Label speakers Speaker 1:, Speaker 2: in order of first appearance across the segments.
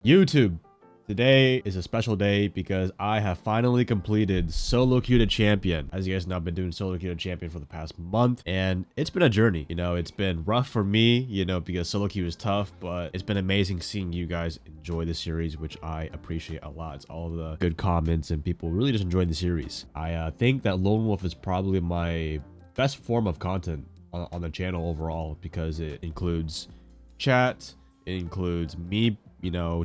Speaker 1: YouTube, today is a special day because I have finally completed solo queue to champion. As you guys know, I've been doing solo queue to champion for the past month, and it's been a journey. You know, it's been rough for me, you know, because solo queue is tough, but it's been amazing seeing you guys enjoy the series, which I appreciate a lot. It's all the good comments and people really just enjoying the series. I think that Lone Wolf is probably my best form of content on the channel overall, because it includes chat, it includes me, you know,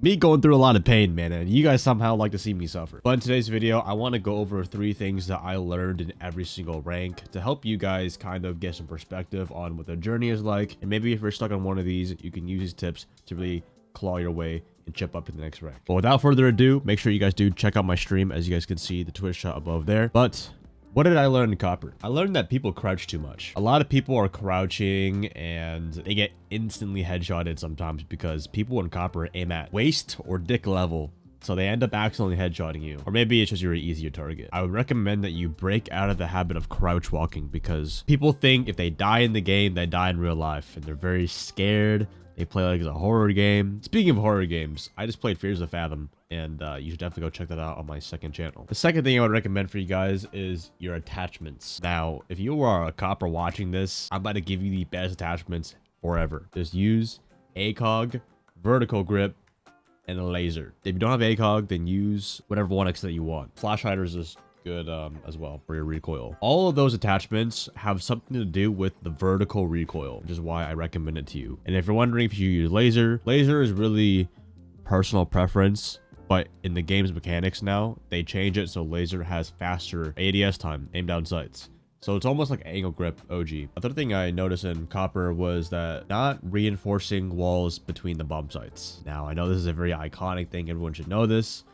Speaker 1: me going through a lot of pain, man, and you guys somehow like to see me suffer. But in today's video, I want to go over 3 things that I learned in every single rank to help you guys kind of get some perspective on what the journey is like, and maybe if you're stuck on one of these, you can use these tips to really claw your way and chip up in the next rank. But without further ado, make sure you guys do check out my stream. As you guys can see, the Twitch shot above there. But what did I learn in Copper? I learned that people crouch too much. A lot of people are crouching and they get instantly headshotted sometimes because people in Copper aim at waist or dick level. So they end up accidentally headshotting you. Or maybe it's just you're an easier target. I would recommend that you break out of the habit of crouch walking, because people think if they die in the game, they die in real life. And they're very scared. They play like it's a horror game. Speaking of horror games, I just played Fears of Fathom, and you should definitely go check that out on my second channel. The second thing I would recommend for you guys is your attachments. Now, if you are a copper watching this, I'm about to give you the best attachments forever. Just use ACOG, vertical grip, and a laser. If you don't have ACOG, then use whatever 1X that you want. Flash hiders is good as well for your recoil. All of those attachments have something to do with the vertical recoil, which is why I recommend it to you. And if you're wondering if you use laser is really personal preference, but in the game's mechanics now, they change it so laser has faster ADS time, aim down sights. So it's almost like angle grip OG. Other thing I noticed in Copper was that not reinforcing walls between the bomb sites. Now, I know this is a very iconic thing, everyone should know this,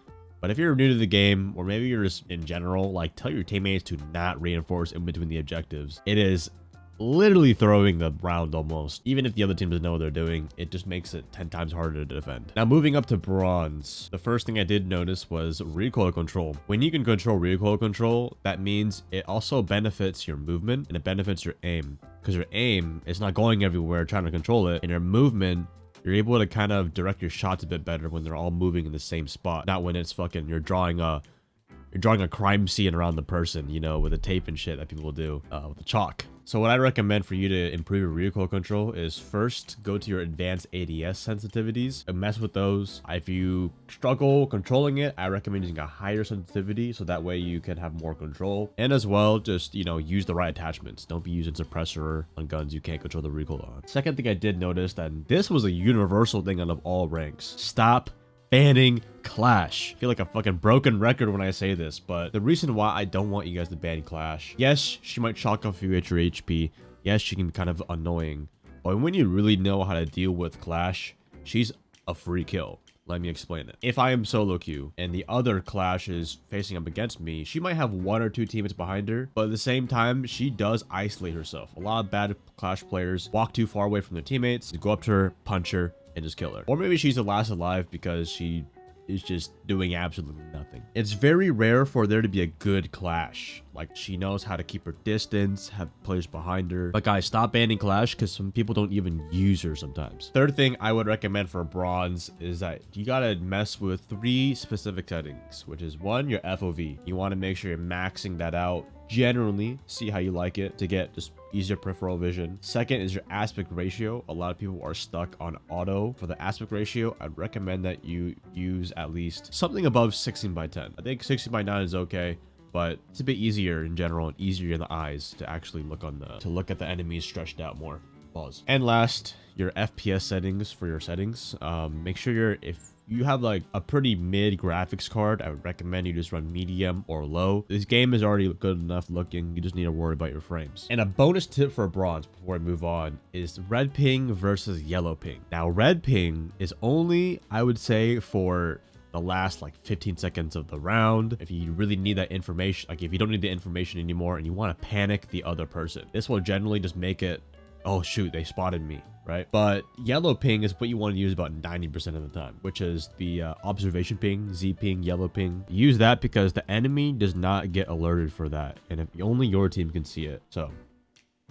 Speaker 1: but if you're new to the game, or maybe you're just in general, like, tell your teammates to not reinforce in between the objectives. It is literally throwing the round almost. Even if the other team doesn't know what they're doing, it just makes it 10 times harder to defend. Now, moving up to bronze, the first thing I did notice was recoil control. When you can control recoil control, that means it also benefits your movement and it benefits your aim, because your aim is not going everywhere trying to control it, and your movement, you're able to kind of direct your shots a bit better when they're all moving in the same spot, not when it's fucking you're drawing a crime scene around the person, you know, with the tape and shit that people do with the chalk. So what I recommend for you to improve your recoil control is first go to your advanced ADS sensitivities and mess with those. If you struggle controlling it, I recommend using a higher sensitivity so that way you can have more control. And as well, just, you know, use the right attachments. Don't be using suppressor on guns you can't control the recoil on. Second thing I did notice, that this was a universal thing out of all ranks: stop banning Clash. I feel like a fucking broken record when I say this, but the reason why I don't want you guys to ban Clash, yes, she might chalk off you at your HP. Yes, she can be kind of annoying, but when you really know how to deal with Clash, she's a free kill. Let me explain it. If I am solo queue and the other Clash is facing up against me, she might have 1 or 2 teammates behind her, but at the same time, she does isolate herself. A lot of bad Clash players walk too far away from their teammates, go up to her, punch her, and just kill her. Or maybe she's the last alive because she is just doing absolutely nothing. It's very rare for there to be a good Clash. Like, she knows how to keep her distance, have players behind her. But guys, stop banning Clash, because some people don't even use her sometimes. Third thing I would recommend for bronze is that you gotta mess with 3 specific settings, which is 1, your FOV. You want to make sure you're maxing that out. Generally, see how you like it to get just easier peripheral vision. Second is your aspect ratio. A lot of people are stuck on auto. For the aspect ratio, I'd recommend that you use at least something above 16:10. I think 16:9 is okay, but it's a bit easier in general and easier in the eyes to actually look at the enemies stretched out more. Pause. And last, your FPS settings for your settings. Make sure if you have like a pretty mid graphics card, I would recommend you just run medium or low. This game is already good enough looking. You just need to worry about your frames. And a bonus tip for bronze before I move on is red ping versus yellow ping. Now, red ping is only, I would say, for the last like 15 seconds of the round. If you really need that information, like if you don't need the information anymore and you want to panic the other person, this will generally just make it, oh shoot, they spotted me, right? But yellow ping is what you want to use about 90% of the time, which is the observation ping, Z ping, yellow ping. Use that because the enemy does not get alerted for that, and if only your team can see it. So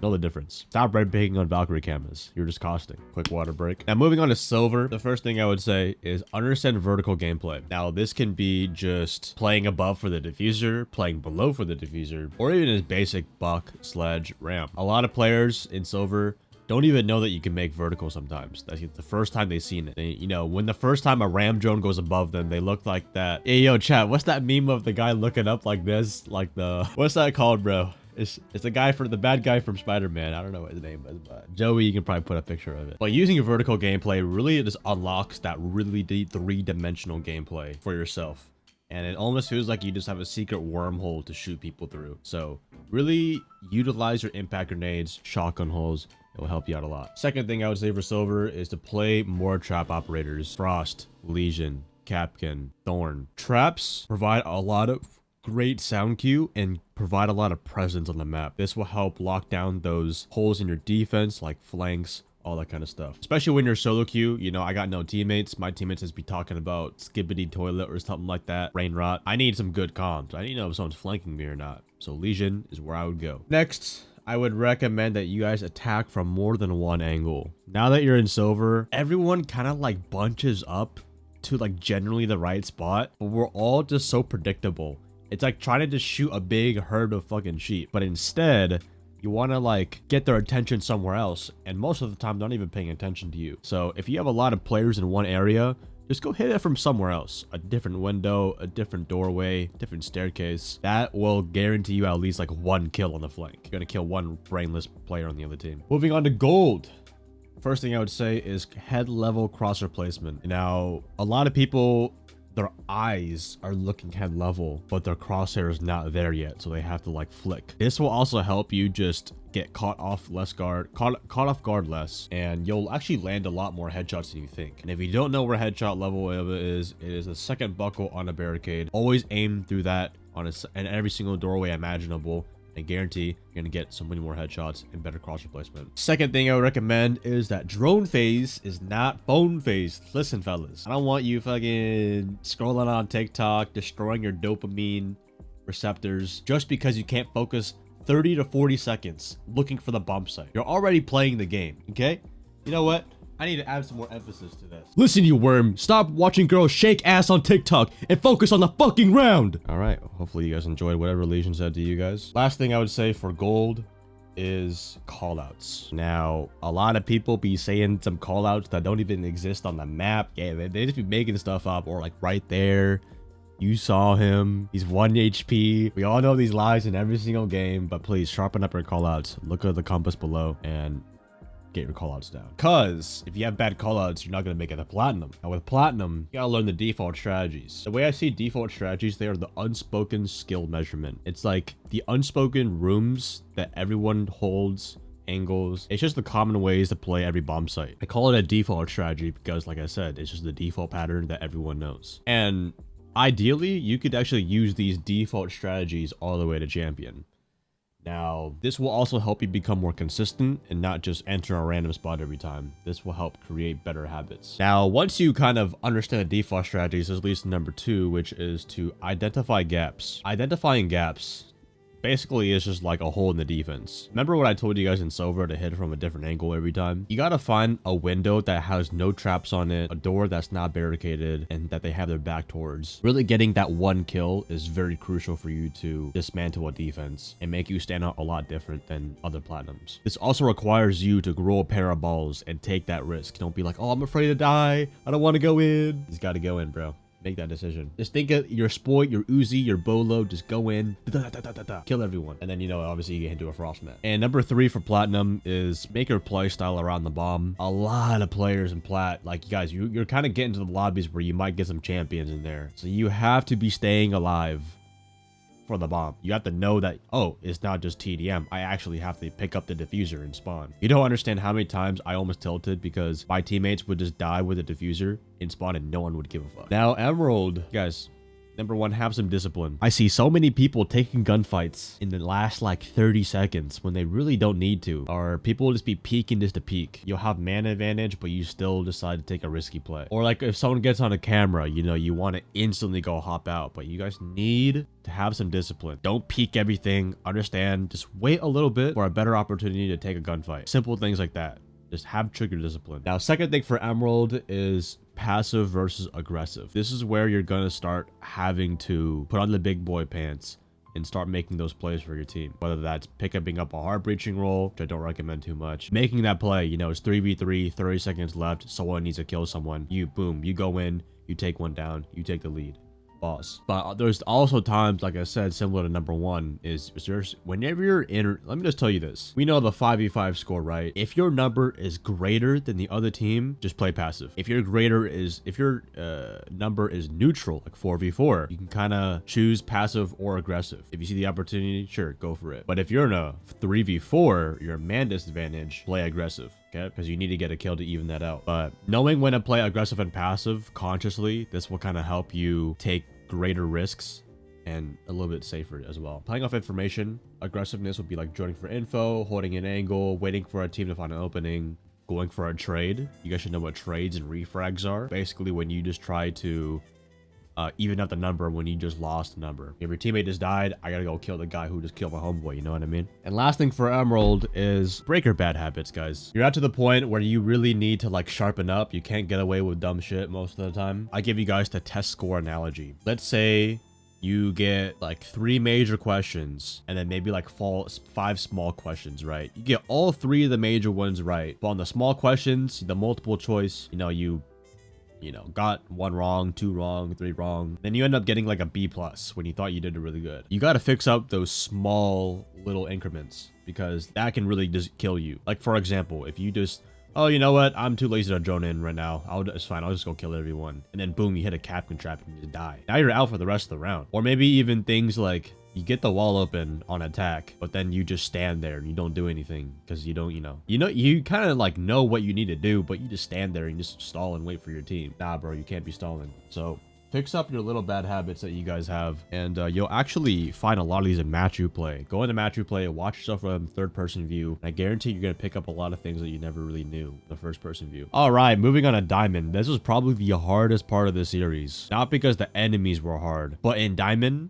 Speaker 1: Know the difference. Stop red picking on Valkyrie cameras. You're just costing. Quick water break. Now moving on to silver, the first thing I would say is understand vertical gameplay. Now this can be just playing above for the diffuser, playing below for the diffuser, or even as basic buck, sledge, ramp. A lot of players in silver don't even know that you can make vertical sometimes. That's the first time they've seen it. They, you know, when the first time a ram drone goes above them, they look like that. Hey, yo, chat, what's that meme of the guy looking up like this? Like the, what's that called, bro? It's the guy for the bad guy from Spider-Man. I don't know what his name is, but Joey, you can probably put a picture of it. But using a vertical gameplay really just unlocks that really deep three-dimensional gameplay for yourself. And it almost feels like you just have a secret wormhole to shoot people through. So really utilize your impact grenades, shotgun holes. It will help you out a lot. Second thing I would say for silver is to play more trap operators. Frost, Legion, Capcan, Thorn. Traps provide a lot of great sound cue and provide a lot of presence on the map. This will help lock down those holes in your defense, like flanks, all that kind of stuff. Especially when you're solo queue, you know, I got no teammates. My teammates just be talking about skibbity toilet or something like that. Rain rot. I need some good comms. I need to know if someone's flanking me or not. So Legion is where I would go. Next, I would recommend that you guys attack from more than one angle. Now that you're in silver, everyone kind of like bunches up to like generally the right spot, but we're all just so predictable. It's like trying to just shoot a big herd of fucking sheep, but instead you want to like get their attention somewhere else, and most of the time they're not even paying attention to you. So if you have a lot of players in one area, just go hit it from somewhere else. A different window, a different doorway, different staircase. That will guarantee you at least like one kill on the flank. You're gonna kill one brainless player on the other team. Moving on to gold. First thing I would say is head level crosshair placement. Now, a lot of people, their eyes are looking head level, but their crosshair is not there yet, so they have to like flick. This will also help you just get caught off off guard less, and you'll actually land a lot more headshots than you think. And if you don't know where headshot level is, it is a second buckle on a barricade. Always aim through that on in every single doorway imaginable. I guarantee you're gonna get so many more headshots and better cross replacement. Second thing I would recommend is that drone phase is not phone phase. Listen, fellas, I don't want you fucking scrolling on TikTok, destroying your dopamine receptors just because you can't focus 30 to 40 seconds looking for the bomb site. You're already playing the game, okay? You know what? I need to add some more emphasis to this. Listen, you worm. Stop watching girls shake ass on TikTok and focus on the fucking round. All right. Hopefully you guys enjoyed whatever Legion said to you guys. Last thing I would say for gold is callouts. Now, a lot of people be saying some callouts that don't even exist on the map. Yeah, they just be making stuff up, or like right there. You saw him. He's 1 HP. We all know these lies in every single game, but please sharpen up your callouts. Look at the compass below and get your callouts down. Because if you have bad callouts, you're not going to make it to platinum. Now with platinum, you got to learn the default strategies. The way I see default strategies, they are the unspoken skill measurement. It's like the unspoken rooms that everyone holds, angles. It's just the common ways to play every bomb site. I call it a default strategy because, like I said, it's just the default pattern that everyone knows. And ideally, you could actually use these default strategies all the way to champion. Now, this will also help you become more consistent and not just enter a random spot every time. This will help create better habits. Now, once you kind of understand the default strategies, this leads to number 2, which is to identify gaps. Identifying gaps basically is just like a hole in the defense. Remember what I told you guys in silver to hit from a different angle every time? You gotta find a window that has no traps on it, a door that's not barricaded, and that they have their back towards. Really getting that one kill is very crucial for you to dismantle a defense and make you stand out a lot different than other platinums. This also requires you to grow a pair of balls and take that risk. Don't be like, oh, I'm afraid to die. I don't want to go in. You just gotta go in, bro. Make that decision. Just think of your Spoit, your Uzi, your Bolo. Just go in, kill everyone, and then, you know, obviously you get into a frost mat. And number 3 for platinum is make your play style around the bomb. A lot of players in plat, like you guys, you're kind of getting to the lobbies where you might get some champions in there, so you have to be staying alive for the bomb. You have to know that, oh, it's not just TDM. I actually have to pick up the diffuser and spawn. You don't understand how many times I almost tilted because my teammates would just die with a diffuser in spawn and no one would give a fuck. Now, Emerald, guys, Number one, have some discipline. I see so many people taking gunfights in the last like 30 seconds when they really don't need to. Or people will just be peeking just to peek. You'll have man advantage, but you still decide to take a risky play. Or like if someone gets on a camera, you know, you want to instantly go hop out. But you guys need to have some discipline. Don't peek everything. Understand. Just wait a little bit for a better opportunity to take a gunfight. Simple things like that. Just have trigger discipline. Now, second thing for Emerald is passive versus aggressive. This is where you're going to start having to put on the big boy pants and start making those plays for your team. Whether that's picking up a hard breaching roll, which I don't recommend too much. Making that play, you know, it's 3v3, 30 seconds left. Someone needs to kill someone. You boom, you go in, you take one down, you take the lead. Boss. But there's also times, like I said, similar to number one, is there's whenever you're in, let me just tell you this. We know the 5v5 score, right? If your number is greater than the other team, just play passive. If your number is neutral, like 4v4, you can kind of choose passive or aggressive. If you see the opportunity, sure, go for it. But if you're in a 3v4, you're a man disadvantage, play aggressive. Okay, because you need to get a kill to even that out. But knowing when to play aggressive and passive consciously, this will kind of help you take greater risks and a little bit safer as well. Playing off information, aggressiveness would be like joining for info, holding an angle, waiting for a team to find an opening, going for a trade. You guys should know what trades and refrags are. Basically, when you just try to even out the number when you just lost the number. If your teammate just died, I gotta go kill the guy who just killed my homeboy, you know what I mean? And last thing for Emerald is break your bad habits, guys. You're at to the point where you really need to like sharpen up. You can't get away with dumb shit most of the time. I give you guys the test score analogy. Let's say you get like 3 major questions and then maybe like 5 small questions, right? You get all 3 of the major ones right, but on the small questions, the multiple choice, you know, got 1 wrong, 2 wrong, 3 wrong. Then you end up getting like a B+ when you thought you did it really good. You got to fix up those small little increments because that can really just kill you. Like for example, if you just, oh, you know what? I'm too lazy to drone in right now. It's fine. I'll just go kill everyone. And then boom, you hit a captain trap and you just die. Now you're out for the rest of the round. Or maybe even things like you get the wall open on attack, but then you just stand there and you don't do anything because you don't, you kind of like know what you need to do, but you just stand there and just stall and wait for your team. Nah, bro, you can't be stalling. So fix up your little bad habits that you guys have, and you'll actually find a lot of these in match replay. Go into match replay, watch yourself from third-person view, and I guarantee you're going to pick up a lot of things that you never really knew in the first-person view. All right, moving on to Diamond. This was probably the hardest part of the series. Not because the enemies were hard, but in Diamond,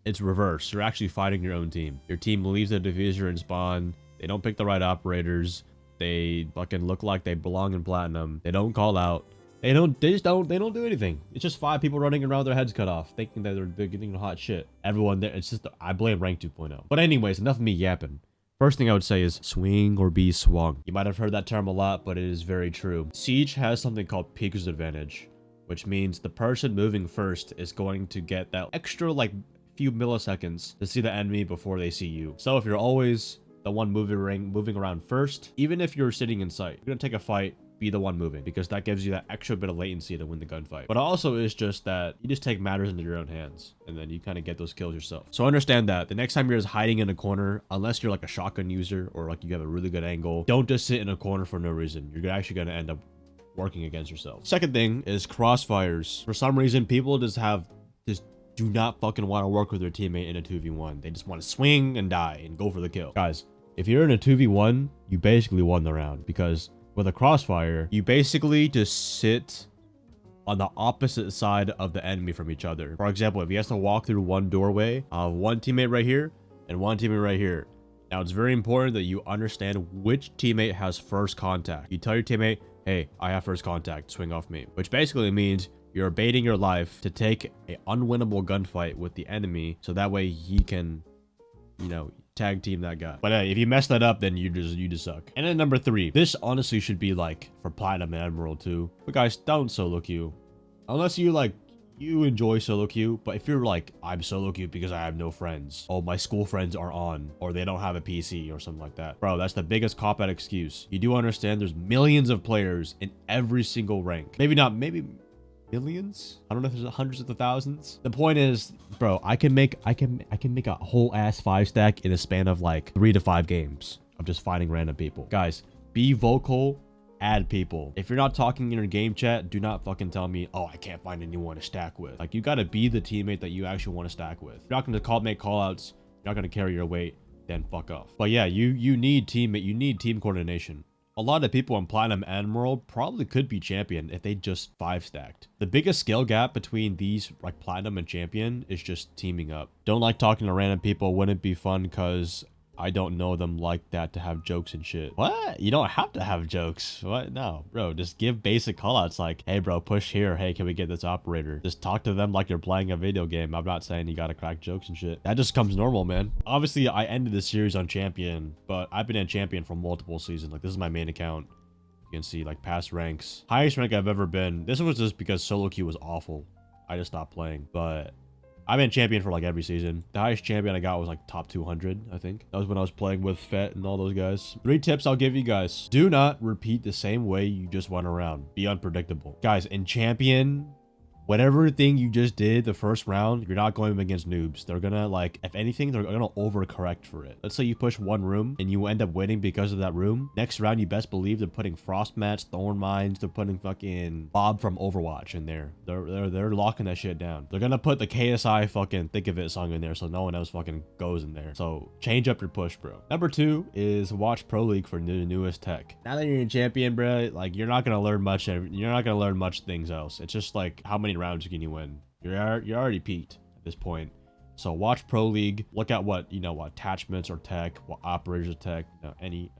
Speaker 1: it's reverse. You're actually fighting your own team. Your team leaves the diffuser and spawn. They don't pick the right operators. They fucking look like they belong in platinum. They don't call out. They don't do anything. It's just 5 people running around with their heads cut off, thinking that they're getting hot shit. Everyone there, it's just, I blame rank 2.0. But anyways, enough of me yapping. First thing I would say is swing or be swung. You might have heard that term a lot, but it is very true. Siege has something called peeker's advantage, which means the person moving first is going to get that extra like few milliseconds to see the enemy before they see you. So if you're always the one moving around first, even if you're sitting in sight, you're gonna take a fight, be the one moving, because that gives you that extra bit of latency to win the gunfight. But also is just that you just take matters into your own hands and then you kind of get those kills yourself. So understand that the next time you're just hiding in a corner, unless you're like a shotgun user or like you have a really good angle, don't just sit in a corner for no reason. You're actually going to end up working against yourself. Second thing is crossfires. For some reason, people just do not fucking want to work with their teammate in a 2v1. They just want to swing and die and go for the kill. Guys, if you're in a 2v1, you basically won the round, because with a crossfire, you basically just sit on the opposite side of the enemy from each other. For example, if he has to walk through one doorway, one teammate right here and one teammate right here. Now, it's very important that you understand which teammate has first contact. You tell your teammate, hey, I have first contact, swing off me. Which basically means you're baiting your life to take an unwinnable gunfight with the enemy, so that way he can, tag team that guy. But hey, if you mess that up, then you just suck. And then number 3, this honestly should be like for Platinum and Emerald too. But guys, don't solo queue. Unless you enjoy solo queue, but if you're like, I'm solo queue because I have no friends. Oh, my school friends are on, or they don't have a PC or something like that. Bro, that's the biggest cop-out excuse. You do understand there's millions of players in every single rank. Maybe millions? I don't know if there's hundreds of the thousands. The point is, bro, I can make a whole ass 5-stack in a span of like 3 to 5 games of just fighting random people. Guys, be vocal add people. If you're not talking in your game chat, do not fucking tell me, oh, I can't find anyone to stack with. Like, you gotta be the teammate that you actually want to stack with. If you're not gonna make call outs, you're not gonna carry your weight, then fuck off. But yeah, you need team coordination. A lot of people in Platinum and Emerald probably could be Champion if they just 5 stacked. The biggest skill gap between these, like Platinum and Champion, is just teaming up. Don't like talking to random people. Wouldn't be fun because I don't know them like that to have jokes and shit. What? You don't have to have jokes. What? No, bro, just give basic callouts like, hey bro, push here. Hey, can we get this operator? Just talk to them like you're playing a video game. I'm not saying you gotta crack jokes and shit. That just comes normal, man. Obviously, I ended the series on Champion, but I've been in Champion for multiple seasons. Like, this is my main account. You can see, like, past ranks. Highest rank I've ever been. This was just because solo queue was awful. I just stopped playing, but I've been champion for like every season. The highest champion I got was like top 200, I think. That was when I was playing with Fett and all those guys. 3 tips I'll give you guys. Do not repeat the same way you just went around. Be unpredictable. Guys, in champion, whatever thing you just did the first round, you're not going against noobs. They're gonna, like, if anything, they're gonna overcorrect for it. Let's say you push one room and you end up winning because of that room. Next round, you best believe they're putting frost mats, thorn mines, they're putting fucking Bob from Overwatch in there. They're locking that shit down. They're gonna put the KSI fucking Think of It song in there so no one else fucking goes in there. So change up your push, bro. Number 2 is watch Pro League for the newest tech. Now that you're in champion, bro, like, you're not gonna learn much. You're not gonna learn much things else. It's just like, how many rounds can you win? You're already peaked at this point. So watch Pro League, look at what attachments or tech, what operators of tech, any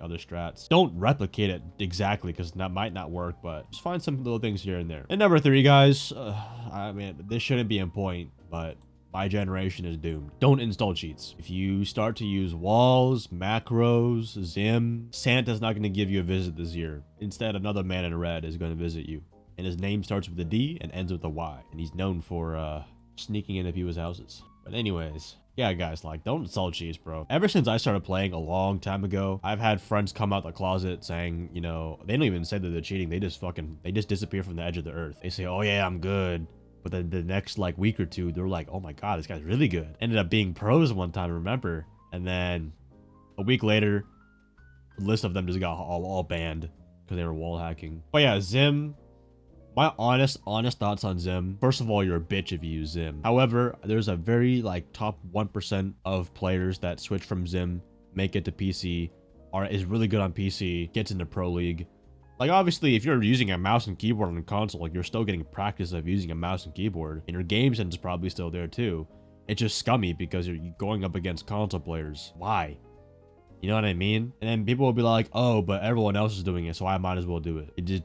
Speaker 1: other strats. Don't replicate it exactly because that might not work, but just find some little things here and there. And number 3, guys, I mean, this shouldn't be in point, but my generation is doomed. Don't install cheats. If you start to use walls, macros, Zim, Santa's not going to give you a visit this year. Instead, another man in red is going to visit you. And his name starts with a D and ends with a Y. And he's known for sneaking into people's houses. But anyways, yeah, guys, like, don't install cheats, bro. Ever since I started playing a long time ago, I've had friends come out the closet saying, they don't even say that they're cheating. They just disappear from the edge of the earth. They say, oh yeah, I'm good. But then the next like week or two, they're like, oh my God, this guy's really good. Ended up being pros one time, remember? And then a week later, a list of them just got all banned because they were wall hacking. But yeah, Zim. My honest thoughts on Zim. First of all, you're a bitch if you use Zim. However, there's a very like top 1% of players that switch from Zim, make it to PC, is really good on PC, gets into Pro League. Like, obviously, if you're using a mouse and keyboard on a console, like, you're still getting practice of using a mouse and keyboard, and your game sense is probably still there too. It's just scummy because you're going up against console players. Why? You know what I mean? And then people will be like, oh, but everyone else is doing it, so I might as well do it.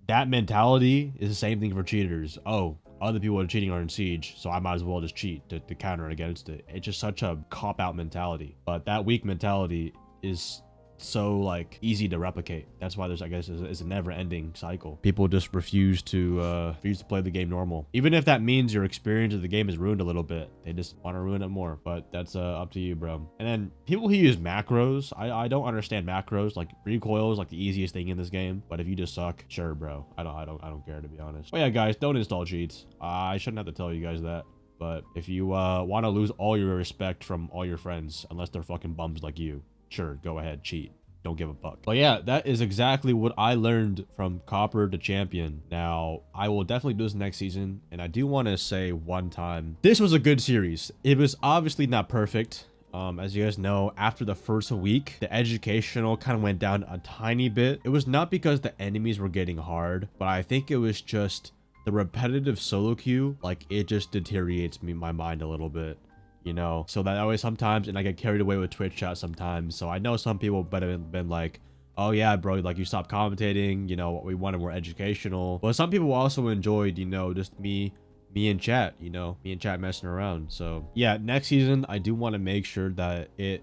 Speaker 1: That mentality is the same thing for cheaters. Oh, other people are cheating are in Siege, so I might as well just cheat to counter against it. It's just such a cop-out mentality. But that weak mentality is so like easy to replicate. That's why there's, I guess, it's a never-ending cycle. People just refuse to play the game normal, even if that means your experience of the game is ruined a little bit. They just want to ruin it more. But that's up to you, bro. And then people who use macros, I don't understand macros. Like, recoil is like the easiest thing in this game, but if you just suck, sure, bro. I don't care, to be honest. But yeah, guys, don't install cheats. I shouldn't have to tell you guys that. But if you want to lose all your respect from all your friends, unless they're fucking bums like you, sure, go ahead, cheat. Don't give a fuck. But yeah, that is exactly what I learned from Copper to Champion. Now, I will definitely do this next season, and I do want to say one time, this was a good series. It was obviously not perfect. As you guys know, after the first week, the educational kind of went down a tiny bit. It was not because the enemies were getting hard, but I think it was just the repetitive solo queue. Like, it just deteriorates my mind a little bit. So that always sometimes, and I get carried away with Twitch chat sometimes. So I know some people have been like, oh yeah, bro, like, you stopped commentating, we wanted more educational. But some people also enjoyed, just me in chat, me in chat messing around. So yeah, next season, I do want to make sure that it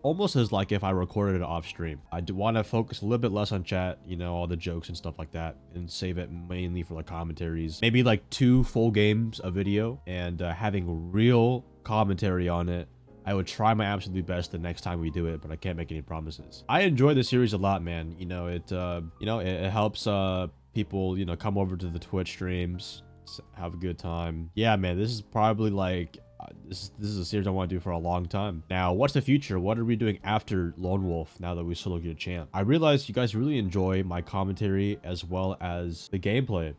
Speaker 1: almost is like if I recorded it off stream. I do want to focus a little bit less on chat, all the jokes and stuff like that, and save it mainly for the commentaries. Maybe like 2 full games of video and having real commentary on it. I would try my absolute best the next time we do it, but I can't make any promises. I enjoy the series a lot, man. It helps people, come over to the Twitch streams, have a good time. Yeah, man, this is probably like This is a series I want to do for a long time. Now, what's the future? What are we doing after Lone Wolf now that we solo queued a champ? I realized you guys really enjoy my commentary as well as the gameplay.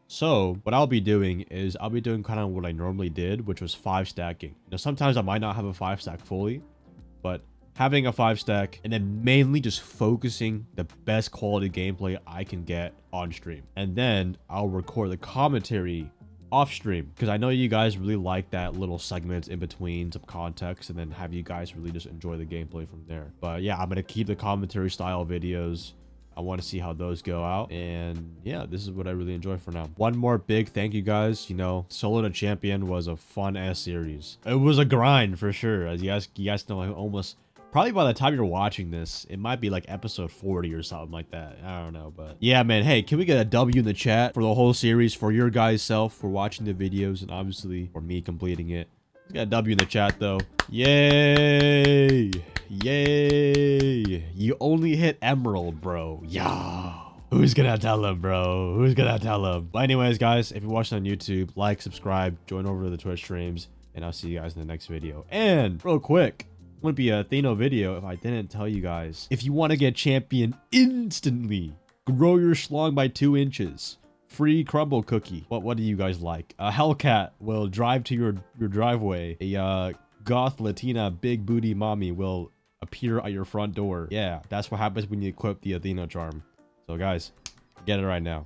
Speaker 1: So what I'll be doing is I'll be doing kind of what I normally did, which was 5 stacking. Sometimes I might not have a 5 stack fully, but having a 5 stack and then mainly just focusing the best quality gameplay I can get on stream. And then I'll record the commentary off stream, because I know you guys really like that little segments in between, some context, and then have you guys really just enjoy the gameplay from there. But yeah, I'm going to keep the commentary style videos. I want to see how those go out. And yeah, this is what I really enjoy for now. One more big thank you guys. Solo to Champion was a fun ass series. It was a grind for sure. As you guys know, I almost... Probably by the time you're watching this, it might be like episode 40 or something like that. I don't know, but yeah, man. Hey, can we get a W in the chat for the whole series, for your guys' self, for watching the videos, and obviously for me completing it? Let's get a W in the chat, though. Yay! Yay! You only hit Emerald, bro. Yeah. Who's gonna tell him, bro? Who's gonna tell him? But anyways, guys, if you're watching on YouTube, like, subscribe, join over to the Twitch streams, and I'll see you guys in the next video. And real quick, wouldn't be a Atheno video if I didn't tell you guys. If you want to get champion instantly, grow your schlong by 2 inches. Free crumble cookie. What do you guys like? A Hellcat will drive to your driveway. A goth Latina big booty mommy will appear at your front door. Yeah, that's what happens when you equip the Athena charm. So guys, get it right now.